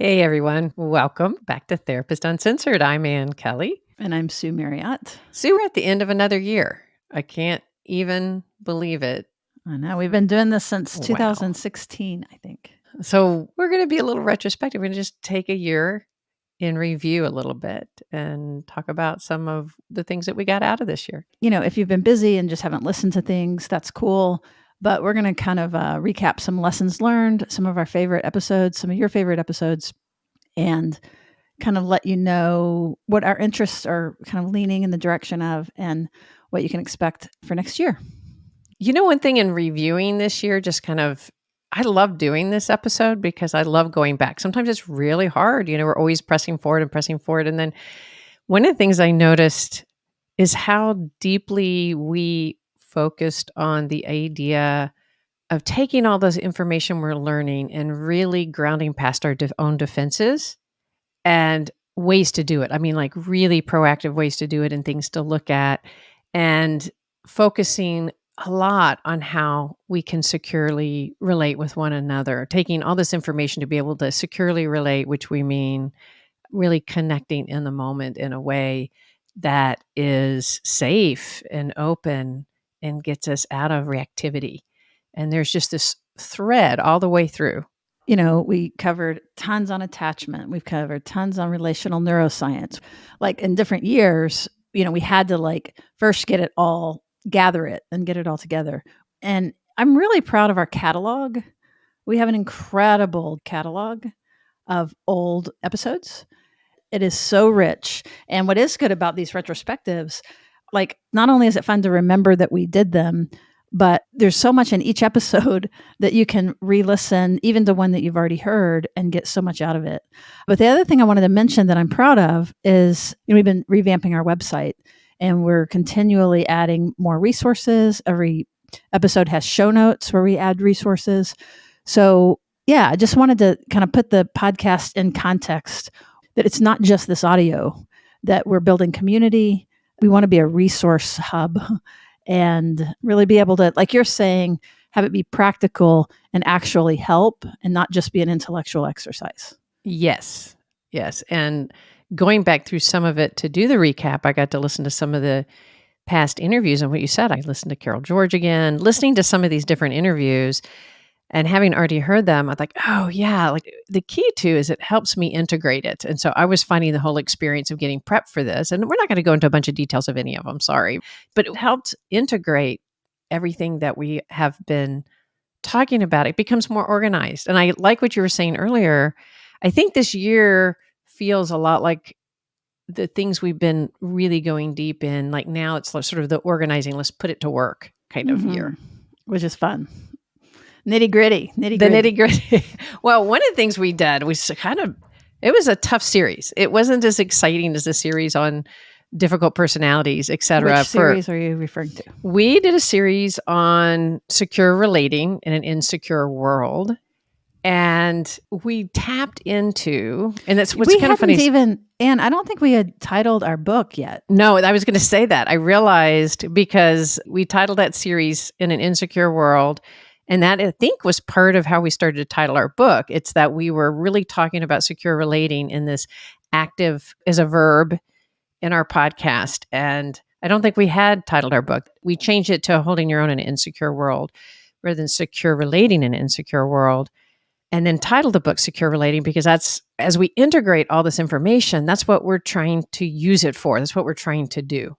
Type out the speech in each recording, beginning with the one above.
Hey everyone, welcome back to Therapist Uncensored. I'm Ann Kelly. And I'm Sue Marriott. Sue, we're at the end of another year. I can't even believe it. I know we've been doing this since Wow. 2016, I think. So we're going to be a little retrospective. We're going to just take a year in review a little bit and talk about some of the things that we got out of this year. You know, if you've been busy and just haven't listened to things, that's cool. But we're going to kind of recap some lessons learned, some of our favorite episodes, some of your favorite episodes, and kind of let you know what our interests are kind of leaning in the direction of and what you can expect for next year. You know, one thing in reviewing this year, I love doing this episode because I love going back. Sometimes it's really hard. You know, we're always pressing forward. And then one of the things I noticed is how deeply we focused on the idea of taking all this information we're learning and really grounding past our own defenses and ways to do it. I mean, like really proactive ways to do it and things to look at, and focusing a lot on how we can securely relate with one another, taking all this information to be able to securely relate, which we mean really connecting in the moment in a way that is safe and open and gets us out of reactivity. And there's just this thread all the way through. You know, we covered tons on attachment. We've covered tons on relational neuroscience. Like in different years, you know, we had to like first get it all, gather it and get it all together. And I'm really proud of our catalog. We have an incredible catalog of old episodes. It is so rich. And what is good about these retrospectives, like not only is it fun to remember that we did them, but there's so much in each episode that you can re-listen, even to one that you've already heard, and get so much out of it. But the other thing I wanted to mention that I'm proud of is, you know, we've been revamping our website and we're continually adding more resources. Every episode has show notes where we add resources. So yeah, I just wanted to kind of put the podcast in context that it's not just this audio, that we're building community. We want to be a resource hub and really be able to, like you're saying, have it be practical and actually help and not just be an intellectual exercise. Yes. Yes. And going back through some of it to do the recap, I got to listen to some of the past interviews and what you said. I listened to Carol George again, listening to some of these different interviews. And having already heard them, I was like, oh, yeah, like the key to is it helps me integrate it. And so I was finding the whole experience of getting prepped for this. And we're not going to go into a bunch of details of any of them, sorry. But it helped integrate everything that we have been talking about. It becomes more organized. And I like what you were saying earlier. I think this year feels a lot like the things we've been really going deep in. Like now it's sort of the organizing, let's put it to work kind of year. Which is fun. Nitty gritty. The nitty gritty. Well, one of the things we did was it was a tough series. It wasn't as exciting as the series on difficult personalities, et cetera. Which series are you referring to? We did a series on secure relating in an insecure world. And we tapped into, and that's what's kind of funny. And I don't think we had titled our book yet. No, I was going to say that. I realized because we titled that series In an Insecure World. And that, I think, was part of how we started to title our book. It's that we were really talking about secure relating in this active as a verb in our podcast. And I don't think we had titled our book. We changed it to Holding Your Own in an Insecure World rather than Secure Relating in an Insecure World. And then titled the book Secure Relating because that's, as we integrate all this information, that's what we're trying to use it for. That's what we're trying to do.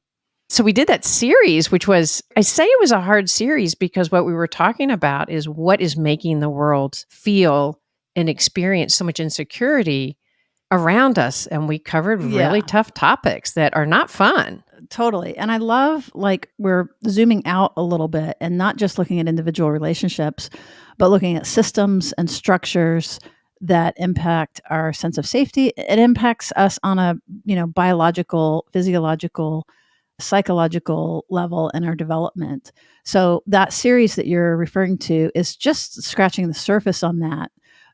So we did that series, which was, I say it was a hard series because what we were talking about is what is making the world feel and experience so much insecurity around us. And we covered really tough topics that are not fun. Totally. And I love, like, we're zooming out a little bit and not just looking at individual relationships, but looking at systems and structures that impact our sense of safety. It impacts us on a, biological, physiological, psychological level in our development. So that series that you're referring to is just scratching the surface on that.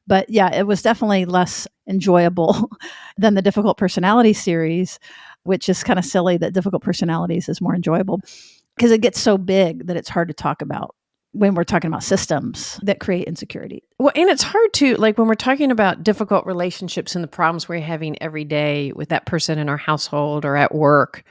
But yeah, it was definitely less enjoyable than the difficult personality series, which is kind of silly that difficult personalities is more enjoyable because it gets so big that it's hard to talk about, when we're talking about systems that create insecurity. Well, and it's hard to, like, when we're talking about difficult relationships and the problems we're having every day with that person in our household or at work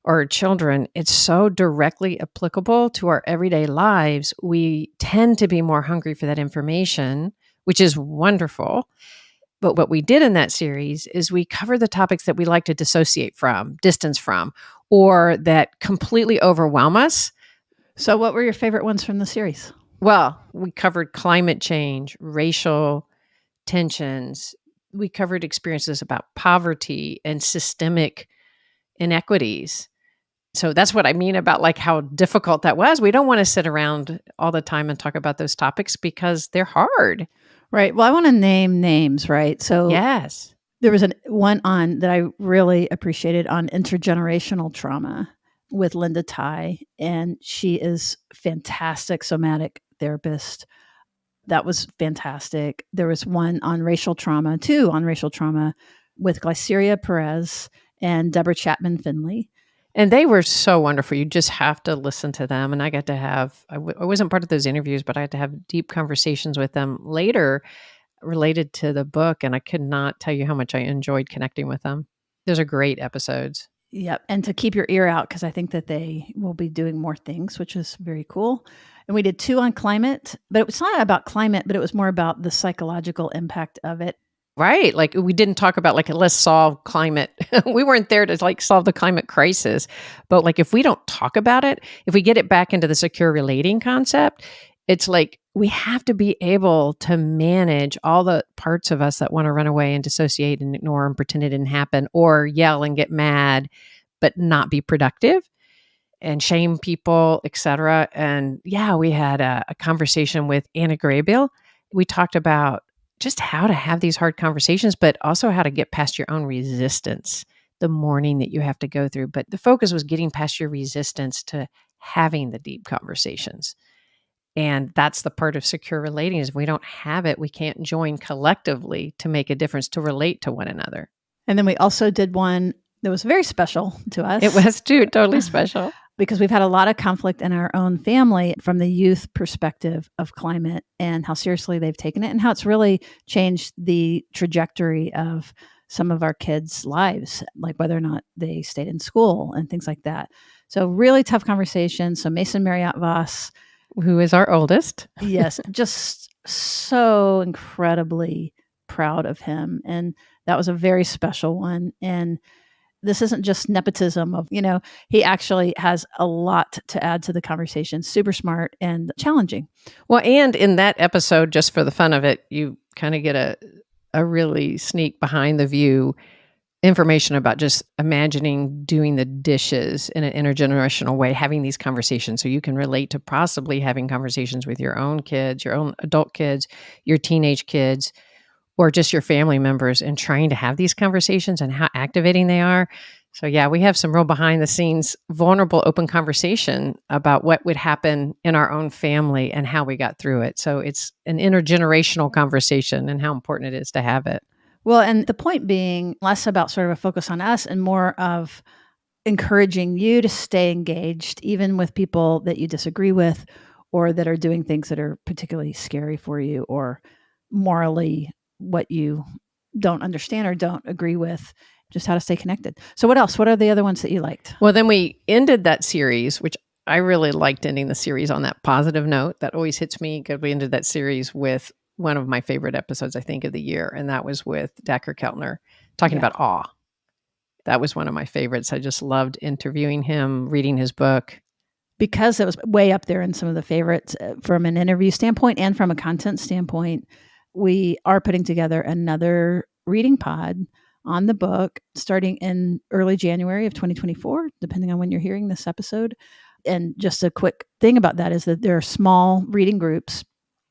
or children, it's so directly applicable to our everyday lives. We tend to be more hungry for that information, which is wonderful. But what we did in that series is we covered the topics that we like to dissociate from, distance from, or that completely overwhelm us. So, what were your favorite ones from the series? Well, we covered climate change, racial tensions. We covered experiences about poverty and systemic inequities. So that's what I mean about like how difficult that was. We don't want to sit around all the time and talk about those topics because they're hard. Right. Well, I want to name names, right? So Yes. there was one on that I really appreciated on intergenerational trauma with Linda Ty, and she is fantastic somatic therapist. That was fantastic. There was one on racial trauma, two on racial trauma with Glyceria Perez and Deborah Chapman Finley. And they were so wonderful. You just have to listen to them. And I got to have, I wasn't part of those interviews, but I had to have deep conversations with them later related to the book. And I could not tell you how much I enjoyed connecting with them. Those are great episodes. Yep. And to keep your ear out, because I think that they will be doing more things, which is very cool. And we did two on climate, but it was not about climate, but it was more about the psychological impact of it. Right. Like we didn't talk about like, let's solve climate. We weren't there to like solve the climate crisis. But like if we don't talk about it, if we get it back into the secure relating concept, it's like we have to be able to manage all the parts of us that want to run away and dissociate and ignore and pretend it didn't happen or yell and get mad, but not be productive and shame people, etc. And yeah, we had a conversation with Anna Graybill. We talked about just how to have these hard conversations, but also how to get past your own resistance, the mourning that you have to go through. But the focus was getting past your resistance to having the deep conversations. And that's the part of secure relating is if we don't have it, we can't join collectively to make a difference, to relate to one another. And then we also did one that was very special to us. It was too, totally special. Because we've had a lot of conflict in our own family from the youth perspective of climate and how seriously they've taken it and how it's really changed the trajectory of some of our kids' lives, like whether or not they stayed in school and things like that. So really tough conversation. So Mason Marriott Voss, who is our oldest. Yes, just so incredibly proud of him. And that was a very special one. And this isn't just nepotism of, he actually has a lot to add to the conversation. Super smart and challenging. Well, and in that episode, just for the fun of it, you kind of get a really sneak behind the view information about just imagining doing the dishes in an intergenerational way, having these conversations so you can relate to possibly having conversations with your own kids, your own adult kids, your teenage kids, or just your family members and trying to have these conversations and how activating they are. So yeah, we have some real behind the scenes, vulnerable, open conversation about what would happen in our own family and how we got through it. So it's an intergenerational conversation and how important it is to have it. Well, and the point being less about sort of a focus on us and more of encouraging you to stay engaged, even with people that you disagree with or that are doing things that are particularly scary for you or morally what you don't understand or don't agree with, just how to stay connected. So what else? What are the other ones that you liked? Well, then we ended that series, which I really liked ending the series on that positive note. That always hits me because we ended that series with one of my favorite episodes, I think, of the year. And that was with Dacher Keltner talking about awe. That was one of my favorites. I just loved interviewing him, reading his book. Because it was way up there in some of the favorites from an interview standpoint and from a content standpoint. We are putting together another reading pod on the book starting in early January of 2024, depending on when you're hearing this episode. And just a quick thing about that is that there are small reading groups.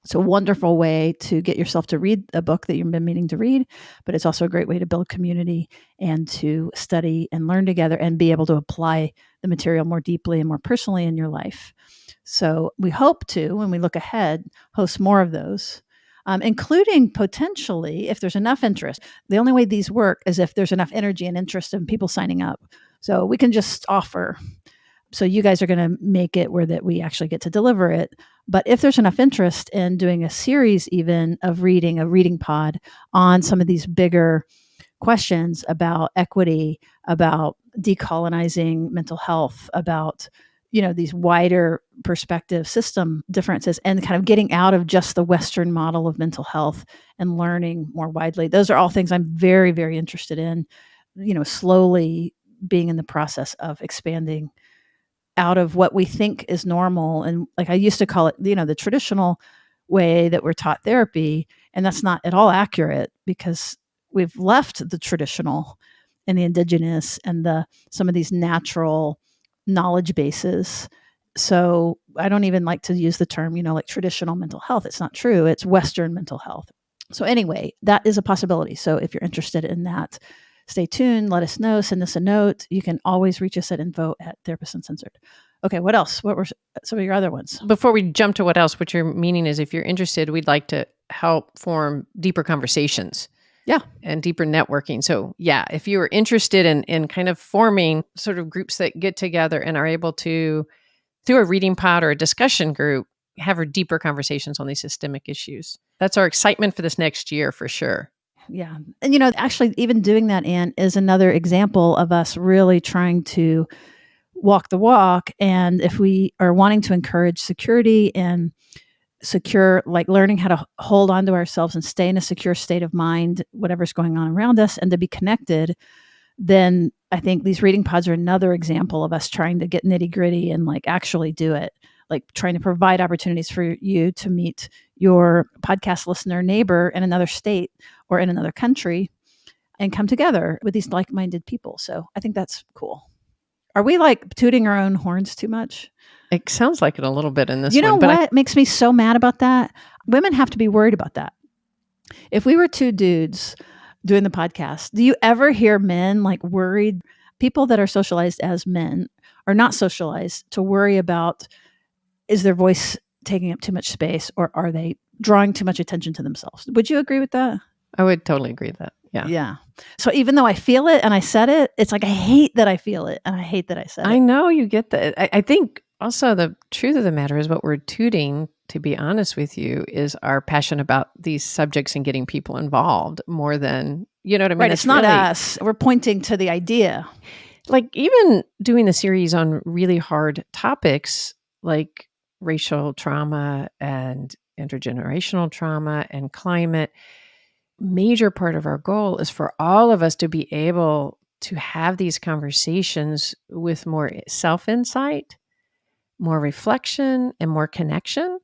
It's a wonderful way to get yourself to read a book that you've been meaning to read, but it's also a great way to build community and to study and learn together and be able to apply the material more deeply and more personally in your life. So we hope to, when we look ahead, host more of those. Including potentially, if there's enough interest. The only way these work is if there's enough energy and interest in people signing up. So we can just offer So you guys are going to make it where that we actually get to deliver it. But if there's enough interest in doing a series even of reading, a reading pod on some of these bigger questions about equity, about decolonizing mental health, about these wider perspective system differences, and kind of getting out of just the Western model of mental health and learning more widely. Those are all things I'm very, very interested in, slowly being in the process of expanding out of what we think is normal. And like I used to call it, the traditional way that we're taught therapy. And that's not at all accurate, because we've left the traditional and the indigenous and some of these natural knowledge bases. So I don't even like to use the term, like traditional mental health. It's not true. It's Western mental health. So anyway, that is a possibility. So if you're interested in that, stay tuned. Let us know. Send us a note. You can always reach us at info@Therapists Uncensored. Okay, what else? What were some of your other ones? Before we jump to what else, what your meaning is, if you're interested, we'd like to help form deeper conversations. Yeah. And deeper networking. So yeah, if you are interested in kind of forming sort of groups that get together and are able to, through a reading pod or a discussion group, have a deeper conversations on these systemic issues. That's our excitement for this next year for sure. Yeah. And, actually even doing that, Anne, is another example of us really trying to walk the walk. And if we are wanting to encourage security and secure, like learning how to hold on to ourselves and stay in a secure state of mind, whatever's going on around us, and to be connected, then I think these reading pods are another example of us trying to get nitty gritty and like actually do it, like trying to provide opportunities for you to meet your podcast listener neighbor in another state or in another country and come together with these like-minded people. So I think that's cool. Are we like tooting our own horns too much? It sounds like it a little bit in this You know one. But what makes me so mad about that? Women have to be worried about that. If we were two dudes doing the podcast, do you ever hear men like worried? People that are socialized as men are not socialized to worry about, is their voice taking up too much space, or are they drawing too much attention to themselves? Would you agree with that? I would totally agree with that. Yeah. Yeah. So even though I feel it and I said it, it's like I hate that I feel it and I hate that I said it. I know you get that. I think also the truth of the matter is what we're tooting, to be honest with you, is our passion about these subjects and getting people involved more than, you know what I mean? Right. It's not us. We're pointing to the idea. Like even doing the series on really hard topics like racial trauma and intergenerational trauma and climate, major part of our goal is for all of us to be able to have these conversations with more self-insight, more reflection, and more connection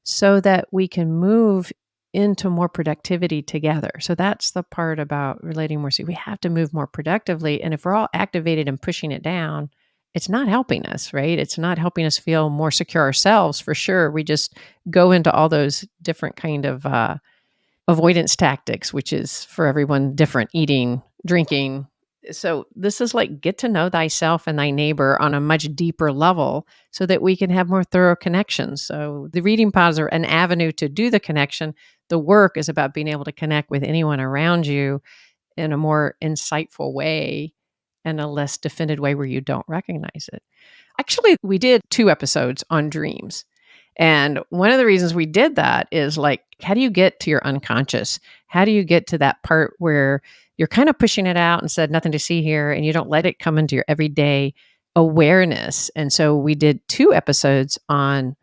so that we can move into more productivity together. So that's the part about relating more. So we have to move more productively. And if we're all activated and pushing it down, it's not helping us, right? It's not helping us feel more secure ourselves for sure. We just go into all those different kind of avoidance tactics, which is for everyone different: eating, drinking. So this is like get to know thyself and thy neighbor on a much deeper level so that we can have more thorough connections. So the reading pods are an avenue to do the connection. The work is about being able to connect with anyone around you in a more insightful way and a less defended way where you don't recognize it. Actually, we did 2 episodes on dreams. And one of the reasons we did that is like, how do you get to your unconscious? How do you get to that part where you're kind of pushing it out and said, nothing to see here, and you don't let it come into your everyday awareness? And so we did 2 episodes on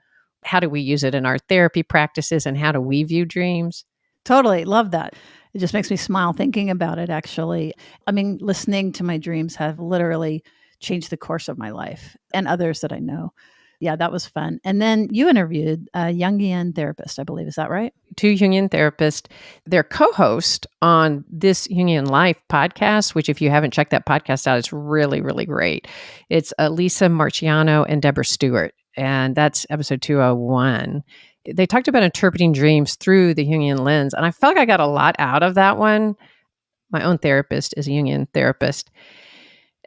how do we use it in our therapy practices and how do we view dreams. Totally. Love that. It just makes me smile thinking about it, actually. I mean, listening to my dreams have literally changed the course of my life and others that I know. Yeah, that was fun. And then you interviewed a Jungian therapist, I believe. Is that right? 2 Jungian therapists. They're co-host on this Jungian Life podcast, which if you haven't checked that podcast out, it's really, really great. It's Lisa Marciano and Deborah Stewart, and that's episode 201. They talked about interpreting dreams through the Jungian lens, and I felt like I got a lot out of that one. My own therapist is a Jungian therapist.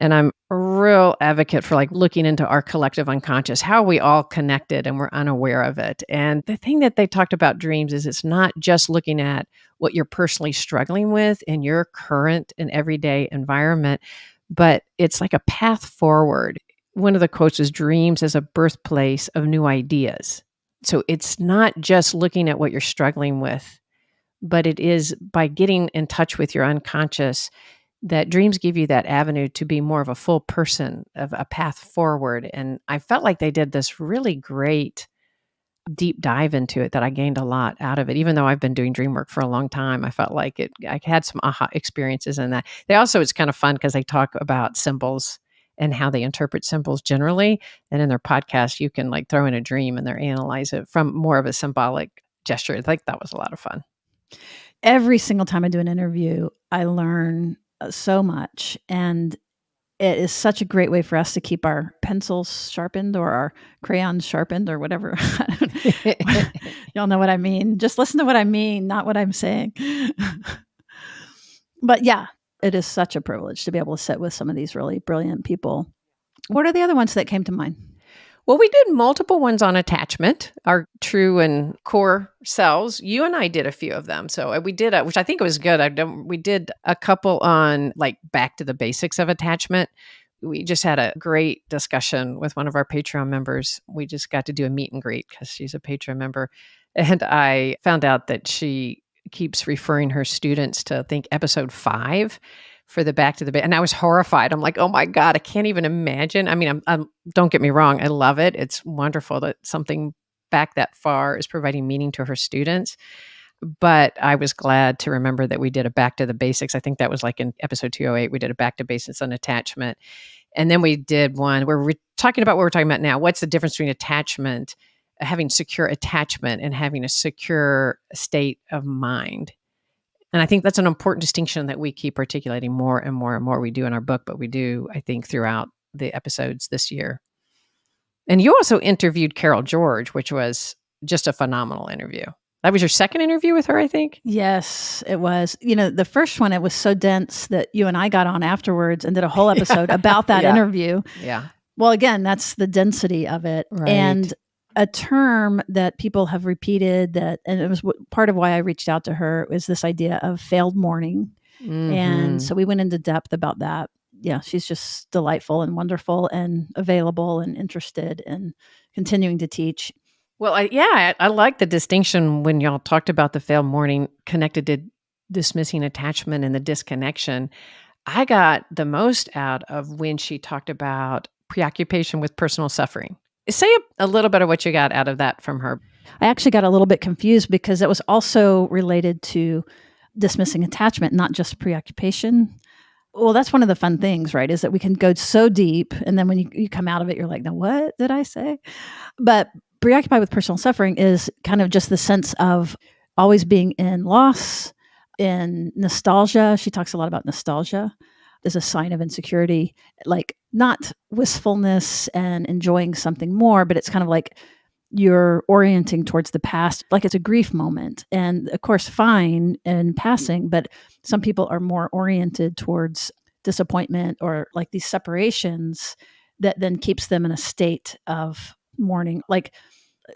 And I'm a real advocate for like looking into our collective unconscious, how are we all connected and we're unaware of it. And the thing that they talked about dreams is it's not just looking at what you're personally struggling with in your current and everyday environment, but it's like a path forward. one of the quotes is dreams as a birthplace of new ideas. So it's not just looking at what you're struggling with, but it is by getting in touch with your unconscious that dreams give you that avenue to be more of a full person, of a path forward. And I felt like they did this really great deep dive into it that I gained a lot out of it. Even though I've been doing dream work for a long time, I felt like I had some aha experiences in that. They also, it's kind of fun because they talk about symbols and how they interpret symbols generally. And in their podcast, you can like throw in a dream and they analyze it from more of a symbolic gesture. I think that was a lot of fun. Every single time I do an interview, I learn so much. And it is such a great way for us to keep our pencils sharpened or our crayons sharpened or whatever. Y'all know what I mean. Just listen to what I mean, not what I'm saying. But yeah, it is such a privilege to be able to sit with some of these really brilliant people. What are the other ones that came to mind? Well, we did multiple ones on attachment, our true and core selves. You and I did a few of them. So we did, which I think was good. We did a couple on like back to the basics of attachment. We just had a great discussion with one of our Patreon members. We just got to do a meet and greet because she's a Patreon member. And I found out that she keeps referring her students to, I think, episode 5 for the back to the bed. And I was horrified. I'm like, oh my God, I can't even imagine. I mean, don't get me wrong. I love it. It's wonderful that something back that far is providing meaning to her students. But I was glad to remember that we did a back to the basics. I think that was like in episode 208, we did a back to basics on attachment. And then we did one where we're talking about what we're talking about now. What's the difference between attachment, having secure attachment, and having a secure state of mind? And I think that's an important distinction that we keep articulating more and more and more. We do in our book, but we do, I think, throughout the episodes this year. And you also interviewed Carol George, which was just a phenomenal interview. That was your second interview with her, I think? Yes, it was. The first one, it was so dense that you and I got on afterwards and did a whole episode about that Yeah. interview. Yeah. Well, again, that's the density of it. Right. And a term that people have repeated and it was part of why I reached out to her, was this idea of failed mourning. Mm-hmm. And so we went into depth about that. Yeah, she's just delightful and wonderful and available and interested and continuing to teach. Well, I like the distinction when y'all talked about the failed mourning connected to dismissing attachment and the disconnection. I got the most out of when she talked about preoccupation with personal suffering. Say a little bit of what you got out of that from her. I actually got a little bit confused because it was also related to dismissing attachment, not just preoccupation. Well, that's one of the fun things, right? Is that we can go so deep. And then when you come out of it, you're like, now what did I say? But preoccupied with personal suffering is kind of just the sense of always being in loss, in nostalgia. She talks a lot about nostalgia as a sign of insecurity, like not wistfulness and enjoying something more, but it's kind of like you're orienting towards the past, like it's a grief moment. And of course, fine in passing, but some people are more oriented towards disappointment or like these separations that then keeps them in a state of mourning. Like,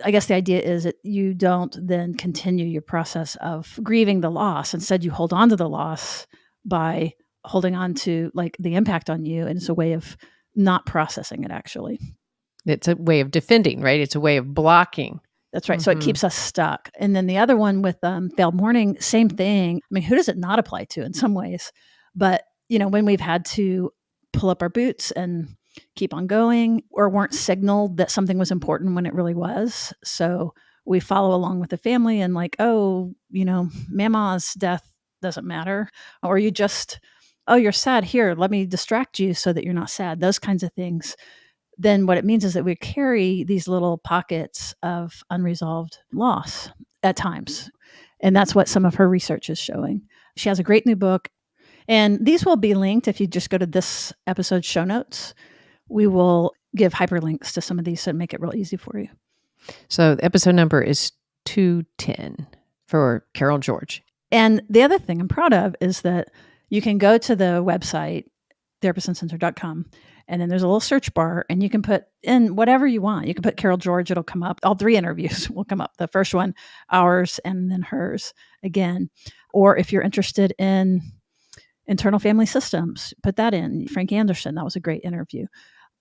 I guess the idea is that you don't then continue your process of grieving the loss. Instead, you hold on to the loss by holding on to like the impact on you. And it's a way of not processing it, actually. It's a way of defending, right? It's a way of blocking. That's right. So it keeps us stuck. And then the other one with failed mourning, same thing. I mean, who does it not apply to in some ways? But, when we've had to pull up our boots and keep on going, or weren't signaled that something was important when it really was. So we follow along with the family and like, oh, Mama's death doesn't matter. Or you just, oh, you're sad. Here, let me distract you so that you're not sad. Those kinds of things. Then what it means is that we carry these little pockets of unresolved loss at times. And that's what some of her research is showing. She has a great new book. And these will be linked if you just go to this episode's show notes. We will give hyperlinks to some of these to make it real easy for you. So the episode number is 210 for Carol George. And the other thing I'm proud of is that you can go to the website, therapistandcenter.com, and then there's a little search bar and you can put in whatever you want. You can put Carol George, it'll come up. All 3 interviews will come up. The first one, ours, and then hers again. Or if you're interested in internal family systems, put that in. Frank Anderson, that was a great interview.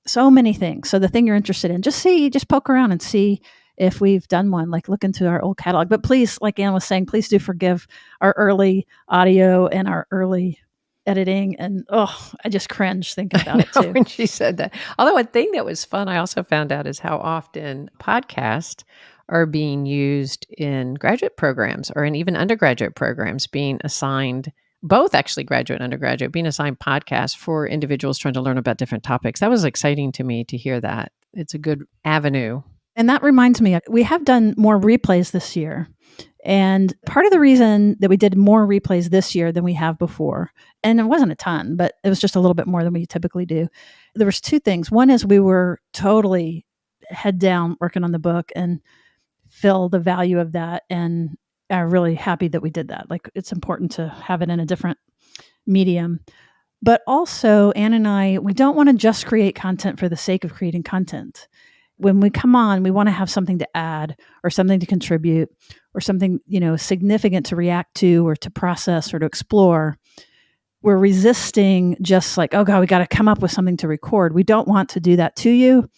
So many things. So the thing you're interested in, just poke around and see if we've done one, like look into our old catalog. But please, like Anne was saying, please do forgive our early audio and our early editing. And I just cringe thinking I about it know too. when she said that. Although one thing that was fun, I also found out is how often podcasts are being used in graduate programs or in even undergraduate programs, being assigned both actually graduate and undergraduate, being assigned podcasts for individuals trying to learn about different topics. That was exciting to me to hear that. It's a good avenue. And that reminds me, we have done more replays this year. And part of the reason that we did more replays this year than we have before, and it wasn't a ton, but it was just a little bit more than we typically do. There was two things. One is we were totally head down working on the book and feel the value of that, and are really happy that we did that. Like, it's important to have it in a different medium. But also, Anne and I, we don't want to just create content for the sake of creating content. When we come on, we want to have something to add or something to contribute or something, significant to react to or to process or to explore. We're resisting just like, oh God, we got to come up with something to record. We don't want to do that to you.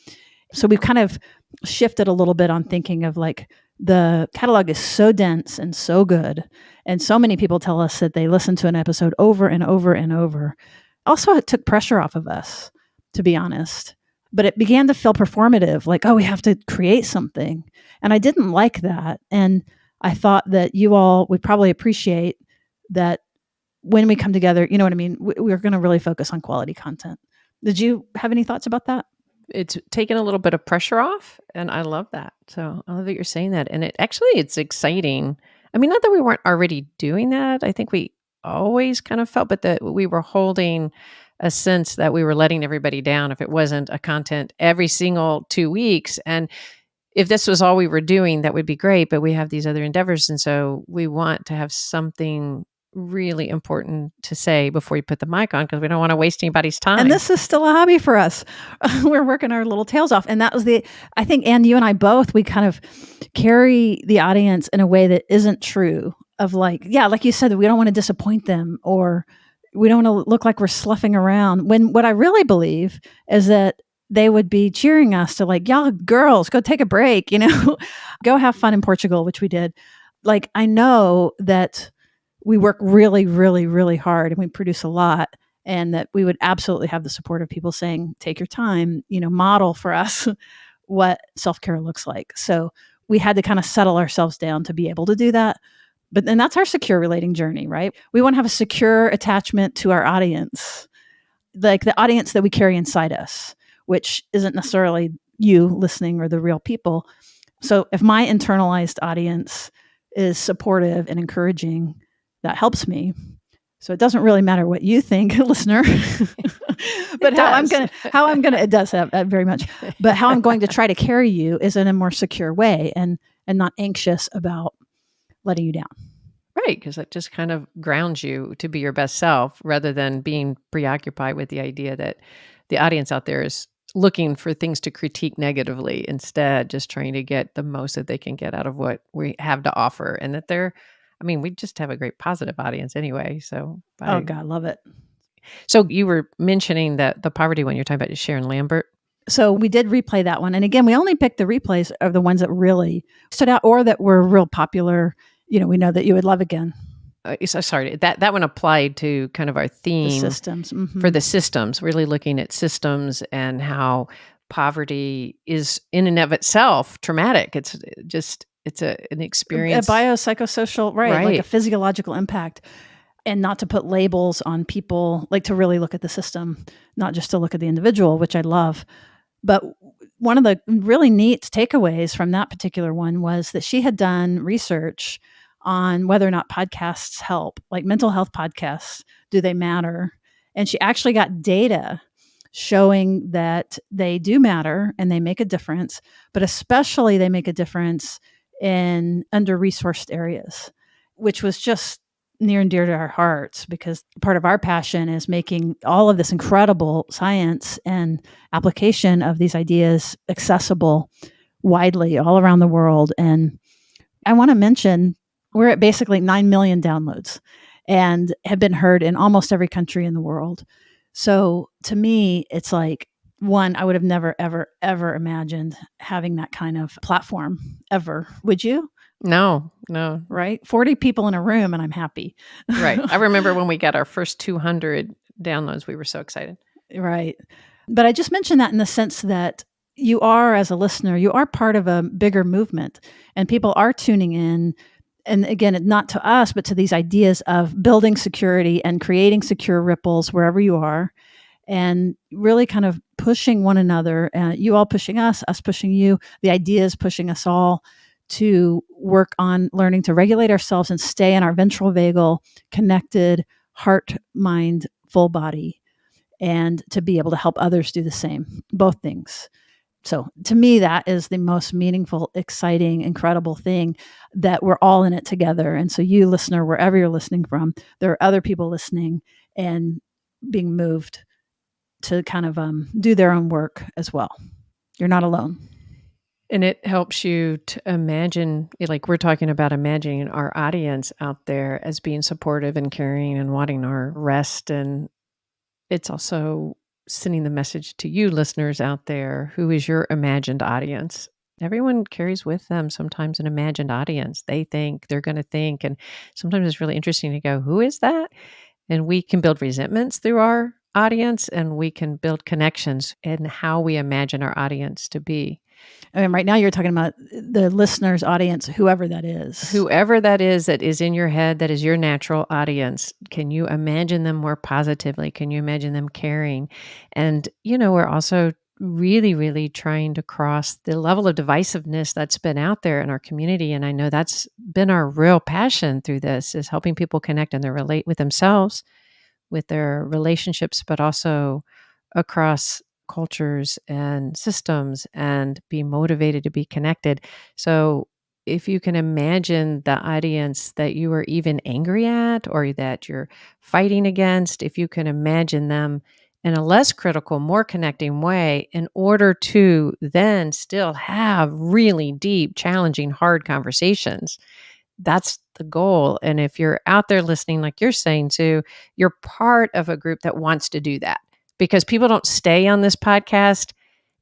So we've kind of shifted a little bit on thinking of like, the catalog is so dense and so good. And so many people tell us that they listen to an episode over and over and over. Also, it took pressure off of us, to be honest. But it began to feel performative, like, oh, we have to create something. And I didn't like that. And I thought that you all would probably appreciate that when we come together, you know what I mean? We're going to really focus on quality content. Did you have any thoughts about that? It's taken a little bit of pressure off, and I love that. So I love that you're saying that. And it's exciting. I mean, not that we weren't already doing that. I think we always kind of felt, but that we were holding a sense that we were letting everybody down if it wasn't a content every single 2 weeks. And if this was all we were doing, that would be great. But we have these other endeavors. And so we want to have something really important to say before you put the mic on, because we don't want to waste anybody's time. And this is still a hobby for us. We're working our little tails off. And that was I think, Anne, you and I both, we kind of carry the audience in a way that isn't true of like, yeah, like you said, we don't want to disappoint them or we don't want to look like we're sloughing around. When what I really believe is that they would be cheering us to like, y'all girls, go take a break, go have fun in Portugal, which we did. Like, I know that we work really, really, really hard and we produce a lot, and that we would absolutely have the support of people saying, take your time, model for us what self-care looks like. So we had to kind of settle ourselves down to be able to do that. But then that's our secure relating journey, right? We want to have a secure attachment to our audience, like the audience that we carry inside us, which isn't necessarily you listening or the real people. So if my internalized audience is supportive and encouraging, that helps me. So it doesn't really matter what you think, listener, but it does have very much, but how I'm going to try to carry you is in a more secure way and not anxious about letting you down. Right, because that just kind of grounds you to be your best self rather than being preoccupied with the idea that the audience out there is looking for things to critique negatively. Instead, just trying to get the most that they can get out of what we have to offer. And that we just have a great positive audience anyway. So, Oh God, love it. So you were mentioning that the poverty one you're talking about, Sharon Lambert. So we did replay that one. And again, we only picked the replays of the ones that really stood out or that were real popular. We know that you would love again. Sorry, that one applied to kind of our theme. The systems. Mm-hmm. For the systems, really looking at systems and how poverty is in and of itself traumatic. It's an experience. A biopsychosocial, right, like a physiological impact. And not to put labels on people, like to really look at the system, not just to look at the individual, which I love. But one of the really neat takeaways from that particular one was that she had done research on whether or not podcasts help, like mental health podcasts, do they matter? And she actually got data showing that they do matter and they make a difference, but especially they make a difference in under-resourced areas, which was just near and dear to our hearts, because part of our passion is making all of this incredible science and application of these ideas accessible widely all around the world. And I want to mention, we're at basically 9 million downloads and have been heard in almost every country in the world. So to me, it's like One, I would have never, ever, ever imagined having that kind of platform ever. Would you? No, no. Right? 40 people in a room and I'm happy. Right. I remember when we got our first 200 downloads, we were so excited. Right. But I just mentioned that in the sense that you are, as a listener, you are part of a bigger movement and people are tuning in. And again, not to us, but to these ideas of building security and creating secure ripples wherever you are, and really kind of pushing one another, you all pushing us pushing you, the ideas pushing us all to work on learning to regulate ourselves and stay in our ventral vagal connected heart, mind, full body, and to be able to help others do the same, both things. So to me, that is the most meaningful, exciting, incredible thing, that we're all in it together. And so you, listener, wherever you're listening from, there are other people listening and being moved to kind of do their own work as well. You're not alone. And it helps you to imagine, like we're talking about imagining our audience out there as being supportive and caring and wanting our rest. And it's also sending the message to you listeners out there, who is your imagined audience. Everyone carries with them sometimes an imagined audience. They think they're going to think. And sometimes it's really interesting to go, who is that? And we can build resentments through our audience, and we can build connections in how we imagine our audience to be. And right now you're talking about the listener's audience, whoever that is. Whoever that is in your head, that is your natural audience. Can you imagine them more positively? Can you imagine them caring? And, we're also really, really trying to cross the level of divisiveness that's been out there in our community. And I know that's been our real passion through this, is helping people connect and they relate with themselves, with their relationships, but also across cultures and systems, and be motivated to be connected. So if you can imagine the audience that you are even angry at or that you're fighting against, if you can imagine them in a less critical, more connecting way, in order to then still have really deep, challenging, hard conversations, that's the goal. And if you're out there listening, like you're saying too, you're part of a group that wants to do that, because people don't stay on this podcast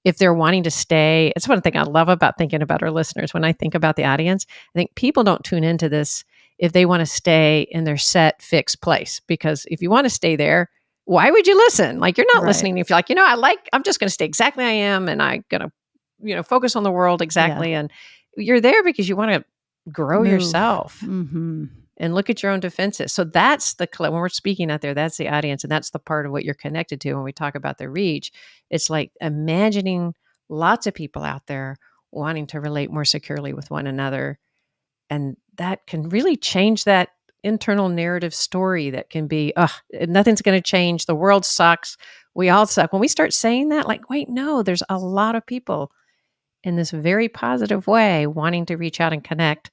if they're wanting to stay. It's one thing I love about thinking about our listeners. When I think about the audience, I think people don't tune into this if they want to stay in their set, fixed place. Because if you want to stay there, why would you listen? Like, you're not Right. listening if you're like, I'm just going to stay exactly I am, and I'm going to, focus on the world exactly. Yeah. And you're there because you want to grow Move. yourself Mm-hmm. and look at your own defenses. So that's when we're speaking out there, that's the audience. And that's the part of what you're connected to when we talk about the reach. It's like imagining lots of people out there wanting to relate more securely with one another. And that can really change that internal narrative story that can be, nothing's going to change. The world sucks. We all suck. When we start saying that, like, wait, no, there's a lot of people in this very positive way wanting to reach out and connect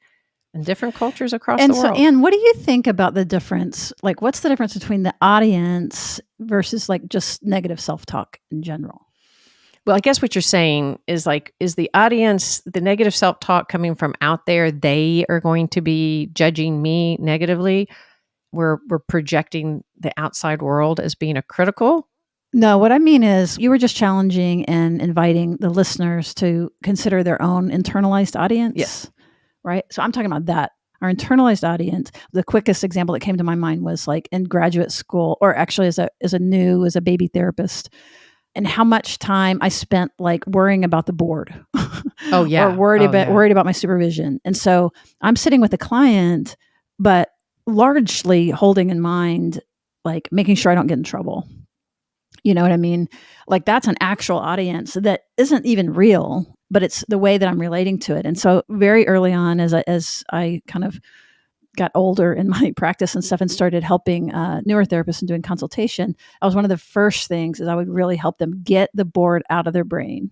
in different cultures across And the so, world. Anne, what do you think about the difference? Like, what's the difference between the audience versus like just negative self-talk in general? Well, I guess what you're saying is like, is the audience, the negative self-talk coming from out there, they are going to be judging me negatively? We're projecting the outside world as being a critical. No, what I mean is you were just challenging and inviting the listeners to consider their own internalized audience. Yes. Right? So I'm talking about that. Our internalized audience, the quickest example that came to my mind was like in graduate school, or actually as a baby therapist, and how much time I spent like worrying about the board. Oh, yeah. Or worried about my supervision. And so I'm sitting with a client, but largely holding in mind like making sure I don't get in trouble. You know what I mean? Like that's an actual audience that isn't even real, but it's the way that I'm relating to it. And so very early on, as I kind of got older in my practice and stuff and started helping newer therapists and doing consultation, I was one of the first things is I would really help them get the board out of their brain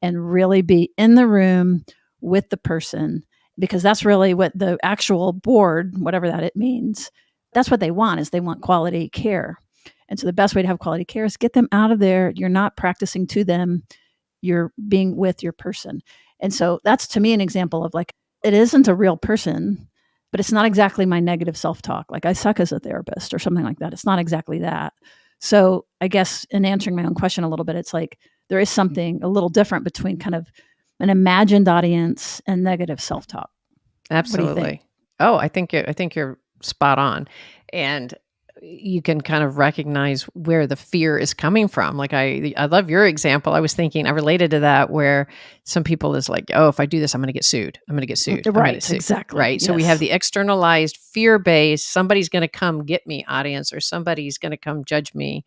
and really be in the room with the person, because that's really what the actual board, whatever that it means, that's what they want, is they want quality care. And so the best way to have quality care is get them out of there. You're not practicing to them, you're being with your person. And so that's to me an example of like, it isn't a real person, but it's not exactly my negative self-talk. Like I suck as a therapist or something like that. It's not exactly that. So I guess in answering my own question a little bit, it's like there is something a little different between kind of an imagined audience and negative self-talk. What do you think? Absolutely. Oh, I think you're spot on. And you can kind of recognize where the fear is coming from. Like I love your example. I was thinking I related to that where some people is like, "Oh, if I do this, I'm going to get sued. I'm going to get sued. I'm going to Right, sue." exactly. Right? So we have Yes. the externalized fear-based, somebody's going to come get me audience or somebody's going to come judge me.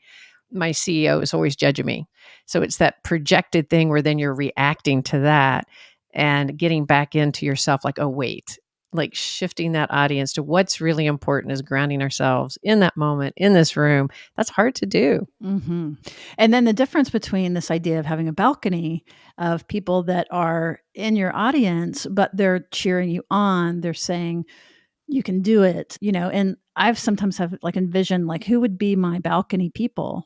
My CEO is always judging me. So it's that projected thing where then you're reacting to that and getting back into yourself like, oh, wait, like shifting that audience to what's really important is grounding ourselves in that moment, in this room. That's hard to do. hmm And then the difference between this idea of having a balcony of people that are in your audience, but they're cheering you on, they're saying, you can do it, and I've sometimes have like envisioned like who would be my balcony people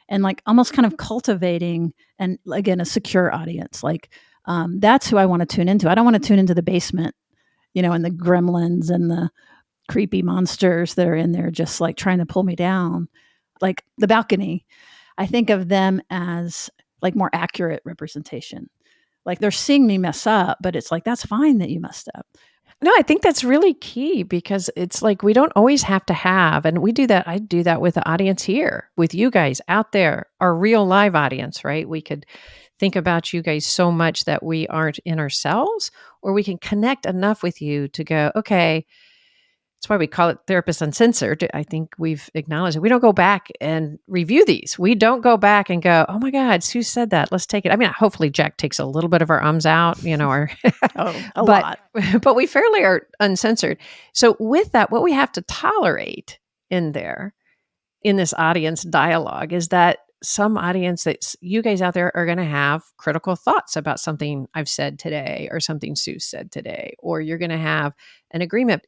and like almost kind of cultivating and again a secure audience like that's who I want to tune into. I don't want to tune into the basement, and the gremlins and the creepy monsters that are in there just like trying to pull me down. Like the balcony, I think of them as like more accurate representation. Like they're seeing me mess up, but it's like that's fine that you messed up. No, I think that's really key because it's like we don't always have to have, and we do that. I do that with the audience here, with you guys out there, our real live audience, right? We could think about you guys so much that we aren't in ourselves, or we can connect enough with you to go, okay, that's why we call it Therapist Uncensored. I think we've acknowledged it. We don't go back and review these. We don't go back and go, oh my God, Sue said that. Let's take it. I mean, hopefully Jack takes a little bit of our ums out, our Oh, a but lot. but we fairly are uncensored. So with that, what we have to tolerate in there, in this audience dialogue, is that some audience that you guys out there are going to have critical thoughts about something I've said today or something Sue said today, or you're going to have an agreement.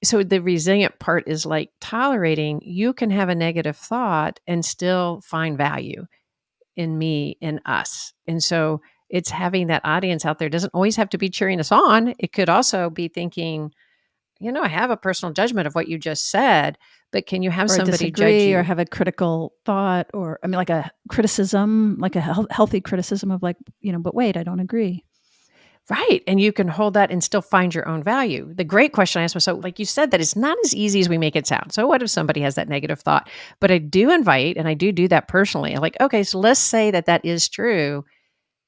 So the resilient part is like tolerating you can have a negative thought and still find value in me, in us. And so it's having that audience out there. It doesn't always have to be cheering us on. It could also be thinking, I have a personal judgment of what you just said, but can you have Or somebody judge disagree or you? have a critical thought or I mean like a criticism, like a healthy criticism of like, but wait, I don't agree. Right. And you can hold that and still find your own value. The great question I asked myself, like you said, that it's not as easy as we make it sound. So, what if somebody has that negative thought? But I do invite, and I do that personally. I'm like, okay, so let's say that that is true.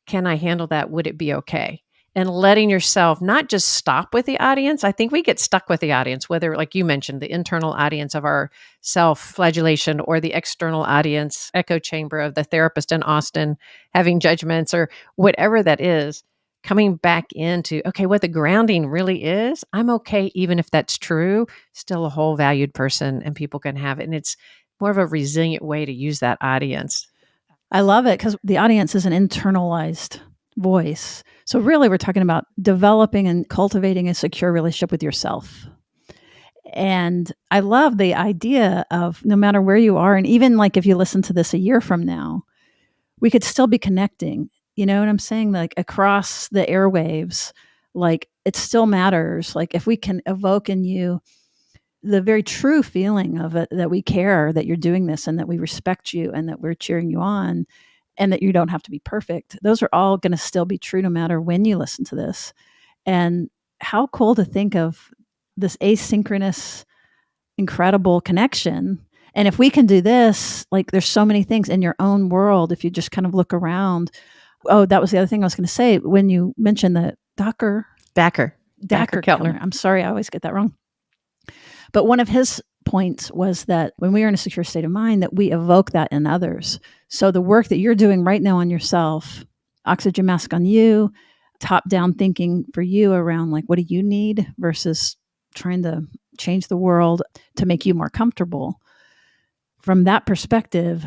Can I handle that? Would it be okay? And letting yourself not just stop with the audience. I think we get stuck with the audience, whether, like you mentioned, the internal audience of our self flagellation or the external audience, echo chamber of the therapist in Austin having judgments or whatever that is. Coming back into, okay, what the grounding really is, I'm okay, even if that's true, still a whole valued person and people can have it. And it's more of a resilient way to use that audience. I love it because the audience is an internalized voice. So really we're talking about developing and cultivating a secure relationship with yourself. And I love the idea of no matter where you are, and even like if you listen to this a year from now, we could still be connecting. You know what I'm saying? Like across the airwaves, like it still matters. Like if we can evoke in you the very true feeling of it, that we care that you're doing this and that we respect you and that we're cheering you on and that you don't have to be perfect. Those are all going to still be true no matter when you listen to this. And how cool to think of this asynchronous, incredible connection. And if we can do this, like there's so many things in your own world, if you just kind of look around. Oh, that was the other thing I was going to say when you mentioned the Dacker, Dacker Dacker Keltner. Kellner. I'm sorry, I always get that wrong. But one of his points was that when we are in a secure state of mind, that we evoke that in others. So the work that you're doing right now on yourself, oxygen mask on you, top down thinking for you around like, what do you need versus trying to change the world to make you more comfortable. From that perspective,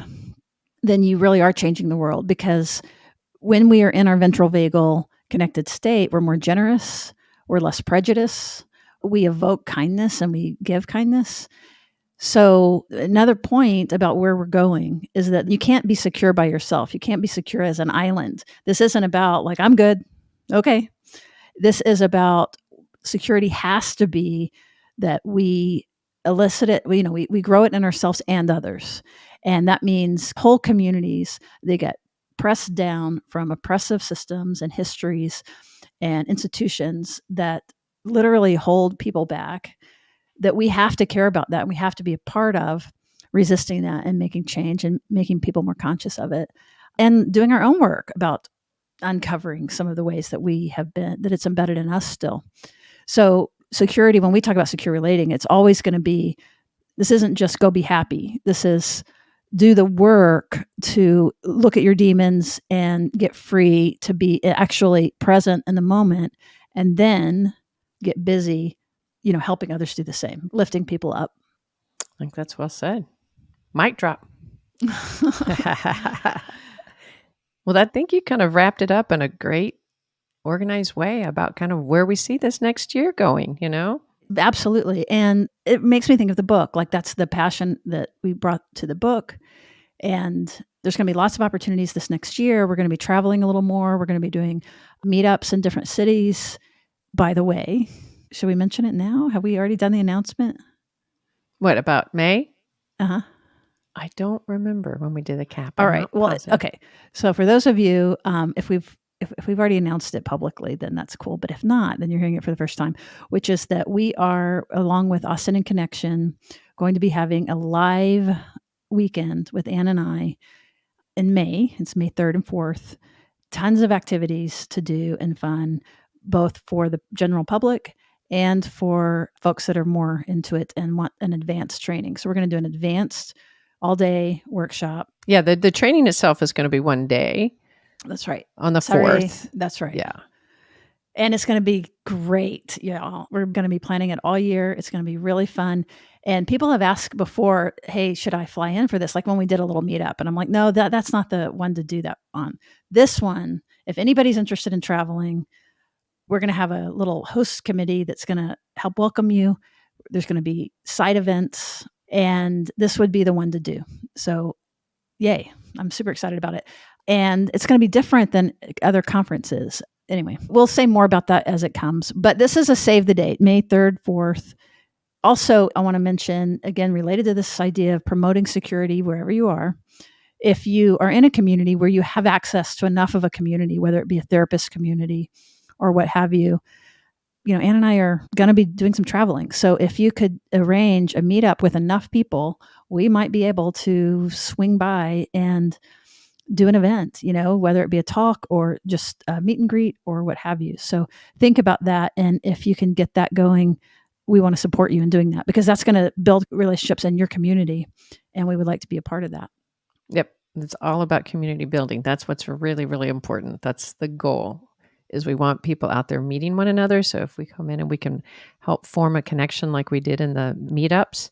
then you really are changing the world because when we are in our ventral vagal connected state, we're more generous, we're less prejudiced, we evoke kindness and we give kindness. So, another point about where we're going is that you can't be secure by yourself. You can't be secure as an island. This isn't about like, I'm good. Okay. This is about security has to be that we elicit it, we grow it in ourselves and others. And that means whole communities, they get pressed down from oppressive systems and histories and institutions that literally hold people back, that we have to care about that. And we have to be a part of resisting that and making change and making people more conscious of it and doing our own work about uncovering some of the ways that we have been, that it's embedded in us still. So security, when we talk about secure relating, it's always going to be, this isn't just go be happy. This is do the work to look at your demons and get free to be actually present in the moment, and then get busy, helping others do the same, lifting people up. I think that's well said. Mic drop. Well, I think you kind of wrapped it up in a great, organized way about kind of where we see this next year going, Absolutely. And it makes me think of the book. Like, that's the passion that we brought to the book. And there's going to be lots of opportunities this next year. We're going to be traveling a little more. We're going to be doing meetups in different cities. By the way, should we mention it now? Have we already done the announcement? What about May? Uh-huh. I don't remember when we did the cap. All right. Well, okay. So for those of you, if we've already announced it publicly, then that's cool. But if not, then you're hearing it for the first time, which is that we are, along with Austin in Connection, going to be having a live weekend with Ann and I in May. It's May 3rd and 4th. Tons of activities to do and fun, both for the general public and for folks that are more into it and want an advanced training. So we're going to do an advanced all-day workshop. Yeah, the training itself is going to be one day. That's right. On the Saturday, 4th. That's right. Yeah. And it's going to be great. Yeah, we're going to be planning it all year. It's going to be really fun. And people have asked before, hey, should I fly in for this? Like when we did a little meetup. And I'm like, no, that's not the one to do that on. This one, if anybody's interested in traveling, we're going to have a little host committee that's going to help welcome you. There's going to be side events, and this would be the one to do. So yay, I'm super excited about it. And it's going to be different than other conferences. Anyway, we'll say more about that as it comes. But this is a save the date, May 3rd, 4th. Also, I want to mention, again, related to this idea of promoting security wherever you are, if you are in a community where you have access to enough of a community, whether it be a therapist community or what have you, Ann and I are going to be doing some traveling. So if you could arrange a meetup with enough people, we might be able to swing by and do an event, whether it be a talk or just a meet and greet or what have you. So think about that. And if you can get that going, we want to support you in doing that, because that's going to build relationships in your community. And we would like to be a part of that. Yep. It's all about community building. That's what's really, really important. That's the goal, is we want people out there meeting one another. So if we come in and we can help form a connection like we did in the meetups,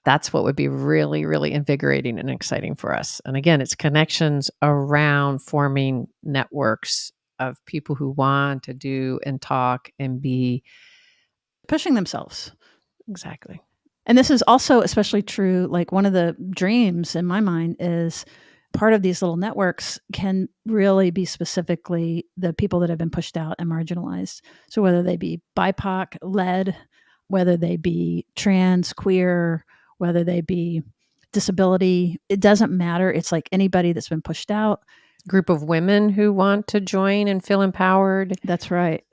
that's what would be really, really invigorating and exciting for us. And again, it's connections around forming networks of people who want to do and talk and be pushing themselves. Exactly. And this is also especially true. Like, one of the dreams in my mind is part of these little networks can really be specifically the people that have been pushed out and marginalized. So whether they be BIPOC led, whether they be trans, queer, whether they be disability, it doesn't matter. It's like anybody that's been pushed out. Group of women who want to join and feel empowered. That's right.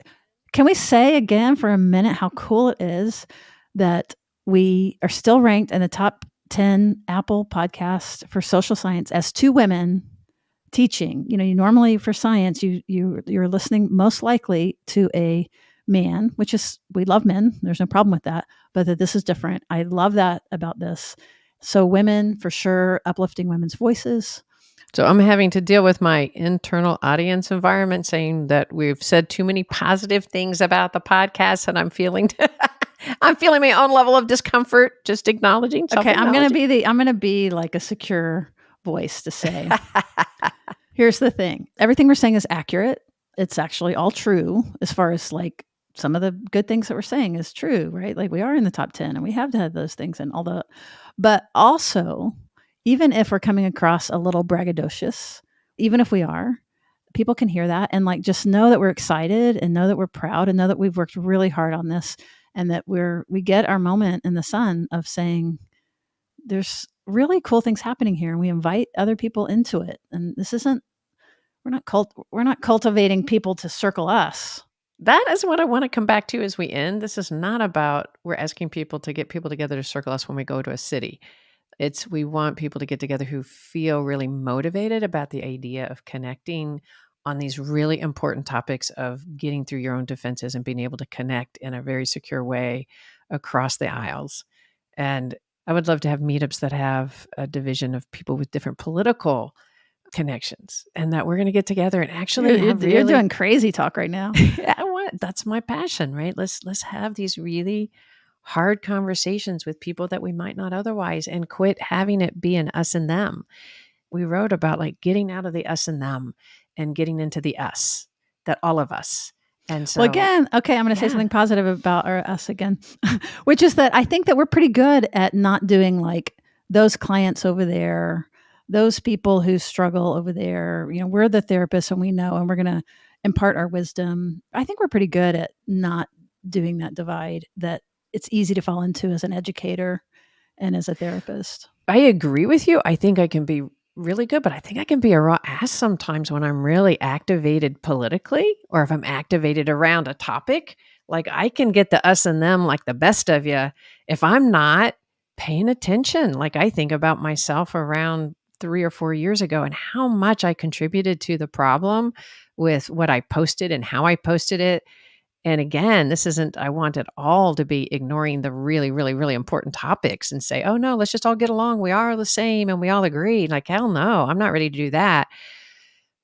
Can we say again for a minute how cool it is that we are still ranked in the top 10 Apple podcasts for social science as two women teaching? You normally for science, you're listening most likely to a man, which is, we love men. There's no problem with that, but that this is different. I love that about this. So women, for sure, uplifting women's voices. So I'm having to deal with my internal audience environment saying that we've said too many positive things about the podcast, and I'm feeling my own level of discomfort just acknowledging. Okay, I'm going to be like a secure voice to say, here's the thing. Everything we're saying is accurate. It's actually all true, as far as like some of the good things that we're saying is true, right? Like, we are in the top 10 and we have had those things and all the, but also, even if we're coming across a little braggadocious, even if we are, people can hear that and like just know that we're excited and know that we're proud and know that we've worked really hard on this, and that we get our moment in the sun of saying there's really cool things happening here, and we invite other people into it. And this isn't we're not cultivating people to circle us. That is what I want to come back to as we end. This is not about we're asking people to get people together to circle us when we go to a city. It's we want people to get together who feel really motivated about the idea of connecting on these really important topics of getting through your own defenses and being able to connect in a very secure way across the aisles. And I would love to have meetups that have a division of people with different political connections and that we're going to get together and actually have You're really doing crazy talk right now. I want that's my passion, right? Let's have these really hard conversations with people that we might not otherwise and quit having it be an us and them. We wrote about like getting out of the us and them and getting into the us, that all of us. And Well, so again, okay, I'm going to say yeah, something positive about us again, which is that I think that we're pretty good at not doing like those clients over there, those people who struggle over there. You know, we're the therapists and we know, and we're going to impart our wisdom. I think we're pretty good at not doing that divide that it's easy to fall into as an educator and as a therapist. I agree with you. I think I can be really good, but I think I can be a raw ass sometimes when I'm really activated politically or if I'm activated around a topic. Like I can get the us and them like the best of you if I'm not paying attention. Like I think about myself around 3 or 4 years ago and how much I contributed to the problem with what I posted and how I posted it. And again, this isn't, I want it all to be ignoring the really, really, really important topics and say, oh no, let's just all get along. We are the same and we all agree. Like, hell no, I'm not ready to do that.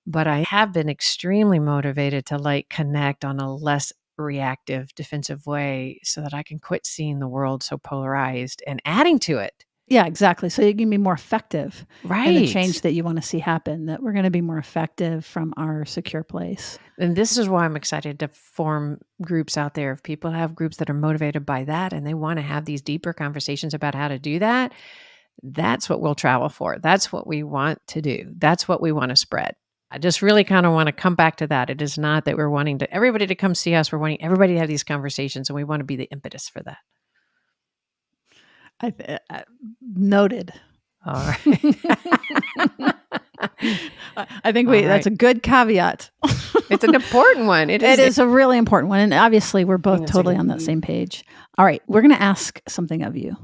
But I have been extremely motivated to like connect on a less reactive, defensive way so that I can quit seeing the world so polarized and adding to it. Yeah, exactly. So you can be more effective in the Right. change that you want to see happen, that we're going to be more effective from our secure place. And this is why I'm excited to form groups out there. If people have groups that are motivated by that and they want to have these deeper conversations about how to do that, that's what we'll travel for. That's what we want to do. That's what we want to spread. I just really kind of want to come back to that. It is not that we're wanting to everybody to come see us. We're wanting everybody to have these conversations and we want to be the impetus for that. Noted. All right. I think All that's right. a good caveat. It's an important one. It is a really important one. And obviously, we're both It's totally like on that same page. All right. We're going to ask something of you.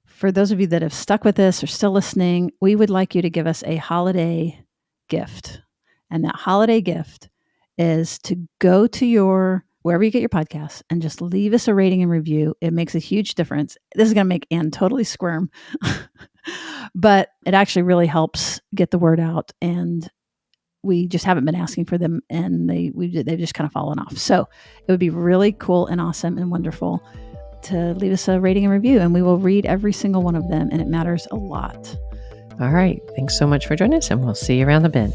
For those of you that have stuck with us or still listening, we would like you to give us a holiday gift. And that holiday gift is to go to wherever you get your podcasts and just leave us a rating and review. It makes a huge difference. This is going to make Anne totally squirm, but it actually really helps get the word out. And we just haven't been asking for them, and they've just kind of fallen off. So it would be really cool and awesome and wonderful to leave us a rating and review, and we will read every single one of them, and it matters a lot. all right. Thanks so much for joining us, and we'll see you around the bend.